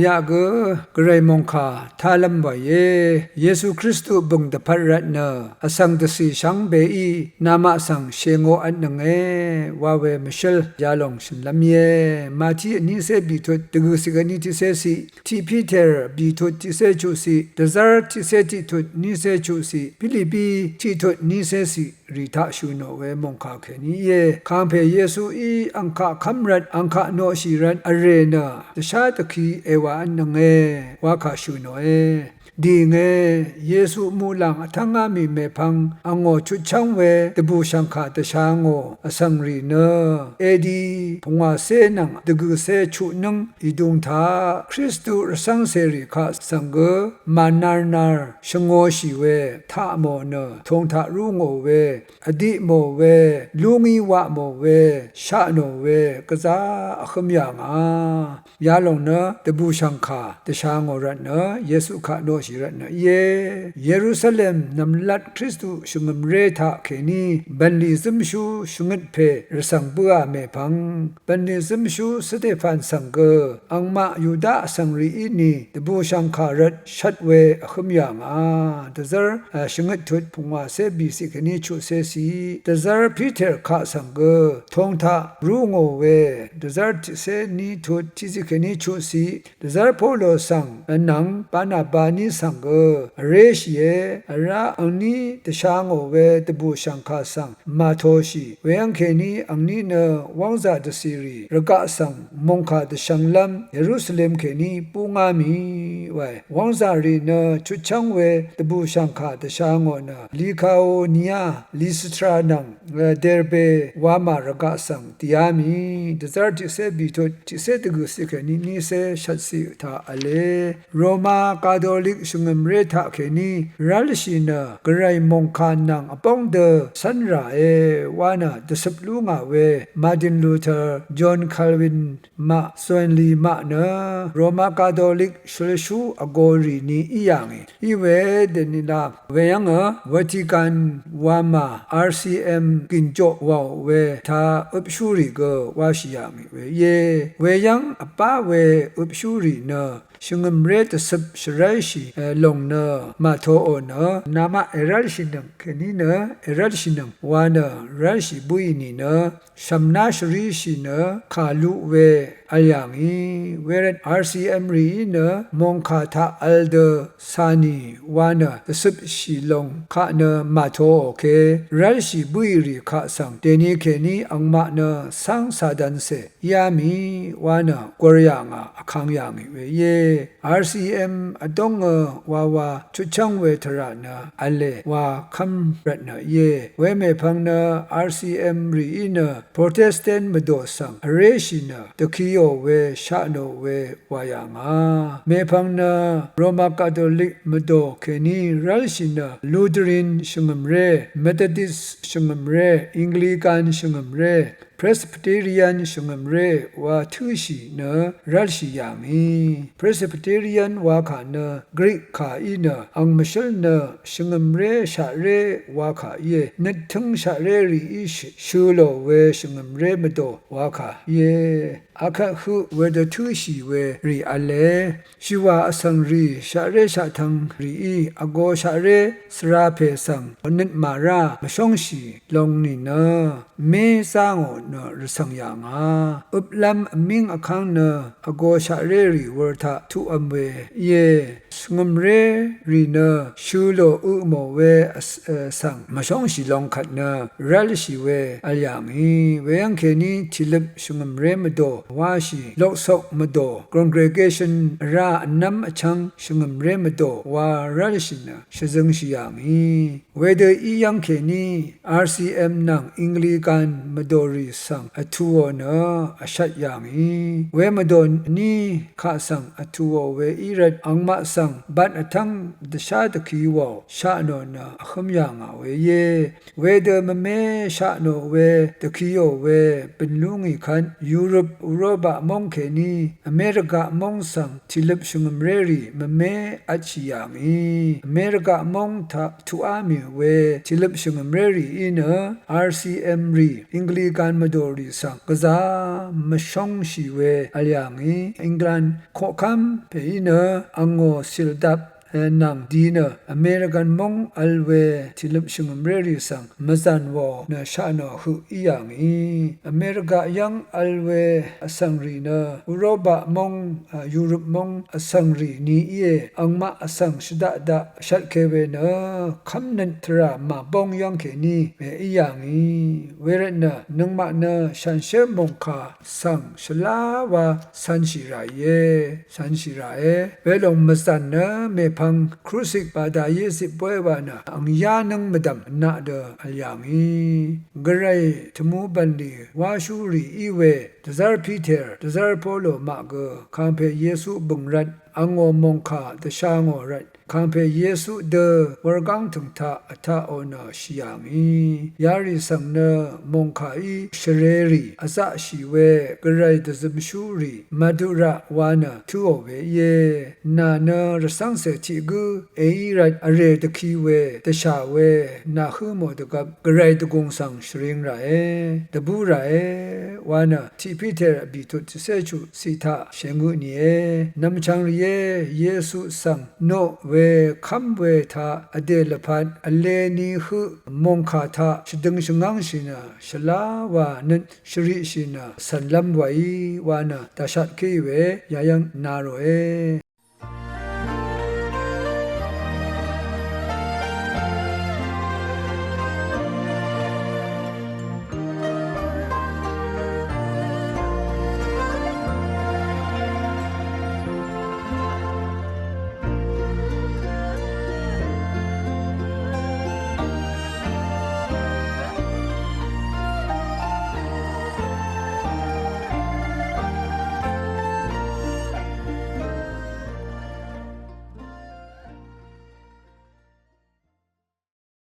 ยะกกระไรมงคาทาลัมบะเยซูคริสต์บุงตะพัดรัตเนอสังตสีชังเบอีนามาสังเชงโออันนังวาเวมิเชลยาลงชินลำเยมาที่นี้เซบิทุตกุสิกานิทิเซสีที่พีเตอร์บิทุตทิเซจูสีเดซาร์ทิเซติทุตนิเซจูสีฟิลิปีที่ทุตนิเซสีริทาชูโนเวมงคาเคนีเยคัมเพเยซูอีอังคาคัมรัดอังคาโนชิรันอเรนาตชาตะคีเอวาอันนังวาคาชูโนดีเงเยซูมูลังทั้งอามีเมพังอังโอชุดช่างเวตบูชังคาตชางโออสังรีเนเอดีพงวาเซนังตะกุเซชุนังอิดุงทาคริสตุรสังเสริคาสังเกมานาร์นาร์ชงโอชิเวทาโมเนทงทารุงโอเวอดิโมเวลุงีวะโมเวชะโนเวกะซาอขมยางายาลงเนตบูชังคาตชางโอรันเนเยซูคาโนชิรันเยรูซาเล็มนำลัดคริสต์ชุงมเรทาเคนีบันลิซึมชูชุงดเพรสังบัวเมพังบันลิซึมชูสเตฟานสังเกอังมายูดาสังรีอินีตบูชังคารัดชัดเวอขมยางตะซาร์ชุงดทุดพงวาเซบีสิเคนีชูเซซีตะซาร์พีเตอร์คาสังเกทงทารูงโอเวตะซาร์เซนีทุดที่สิเคนีชูซีตะซาร์โพโลสังนังปานาบานิสังเกเรชเยระอันนี้ตชางโอเวตบูชังคาสังมาโทชิเวอังเคนีอันนี้เนวังซาตซีรีระกะสังมงคาตชังลัมเยรูซาเล็มเคนีปูงามีไววังซารีเนชุดชังเวตบูชังคาตชางโอเนลีคาโอเนียลิสตรานังเดรเบวามาระกะสังติยามีดซาร์ติเซบิโตติเซตกุสิเคนีนิเซชัดสิทาอเลโรมาคาทอลิกชุงมเรทาเคนีรัลชินกระไรมงคานังอปองเดสันราวานาดสบลูงาเวมาร์ตินลูเทอร์จอห์นคาลวินมาสวนลีมาเนโรมาคาทอลิกชลชูอโกรีนีอียังอีเวเดนิลาเวยังวาติกันวามา RCM กินโจวาวเวทาอุปชูรีกวาชิยังเวยังอปาเวอุปชูรีเนชุงมเรตสบชไรชีลงเนมาโทโอเนนามาเอรัลชินังเคนีเนเอรัลชินังวานะรัลชิบุยนีเนชัมนาชรีชีเนคาลุเวอายังอีเวรน RCM รีเนมงคาทาอัลเดซานีวานะตสบชีลงคาเนมาโทโอเครัลชิบุยรีคาสังเดนีเคนีอังมาเนสังซาดันเซยามีวานะกวรยังอคังยังเวRCM อดงวาวาชุชังเวทรานะอเลวาคัมรัตนะเวเมพังนะ RCM รีนะโปรเตสแตนต์มโดสังเรชินะตะคิโอเวชาโนเววายางเมพังนะโรมาคาทอลิกมโดเคนีรัลชินะลูเทอรินชงมเรเมทอดิสชงมเรอังกลิกันชงมเรPresbyterian ชงมเรวาทุชีเนรัลชิยามี Presbyterian วาขาเนกรีกขาอีเนอังมชลเนชงมเรชาเรวาขานัดทั้งชาเรรีอิชูโลเวชงมเรมโดวาขาอาคาหุเวดทุชีเวรีอเลชิวาอสังรีชาเรชาทังรีอโกชาเรสราเพสังนิดมารามชงชีลงนี่เนเมซางโอนรสังยางอุปลัมมิงอคังเนอโกชาเรรีวรทาทุอัมเวสงมเรรีเนชูโลอุโมเวสังมชงชีลงขัดเนรัลชีเวอัลยามีเวยังเคนีทิลบสงมเรมโดวาชีโลกศกมโด congregation รานัมชังชงมเรมโดวารัลชินะชซึงชิยามีเวเดอียังเคนี RCM นังอังกลิกันมโดรีสังอทัวเนอชัดยามีเวมโดนีข้าสังอทัวเวอีรัดอังมาสัง บัดทั้งดชาตะคีวอชาโนนะขมยางเวเยเวเดมเมชาโนเวตะคีโอเวเป็นลุงอีคันยุโรปอุโรบะมองเคนีอเมริกามองสังทิลบชุงมเรรีมเมอัจฉยางอีอเมริกามองทะทุอามีเวทิลบชุงมเรรีอินRCM รีอังกฤษการมาดูรีสังกษามชงชีเวอลยังอีอังกฤษขอคำเพอินอังโงสิลดับนางดีนะอเมริกันมองอัลเวทิลบชงมเรรีสังมาจันวอนะชาโนหุอียังอีอเมริกายังอัลเวอสังรีนะอุโรบะมองยุโรปมองอสังรีนีเออังมาอสังชดาดาชัดเคเวนะคำนันทรามาบองยังเคนีเวอียังอีเวรนะนังมานะชันเชมงคาสังชลาวาสันชิราเยสันชิราเอเวลงมาสันนะเมพังครูสิกปาดาเยสิป่วยวานะอังยานังมดัมนาเดอลยังอีกระไรทมูบันดีวาชูรีอีเวดซาร์พีเตอร์ดซาร์โปโลมาเกคำเพเยซูบุงรัดอังโงมงคาเดชางอรัดคำเพเยซูเดวรกังถึงทาอัตาโอนาชิยังอียาริสังเนมงคาอีเชเรรีอาซาชีเวกระไรเดซมชูรีมาดุระวานะทูโอเวเยนาเนรสังเสติกูเออีรัดอเรตคีเวเดชาเวนาคือโมดกับกระไรตกงสังชริงไรเดบูไรวานะที่พิเทอบิตุเซจูสิทาเชงุเนียนำชังเยซูสังโนเวคัมเวทาอเดลพันอเลนีคือมงคาทาชดึงชงังชินาชลาวานันชริชินาสันลัมไววานะตาชัดคีเวยายังนาโรเอ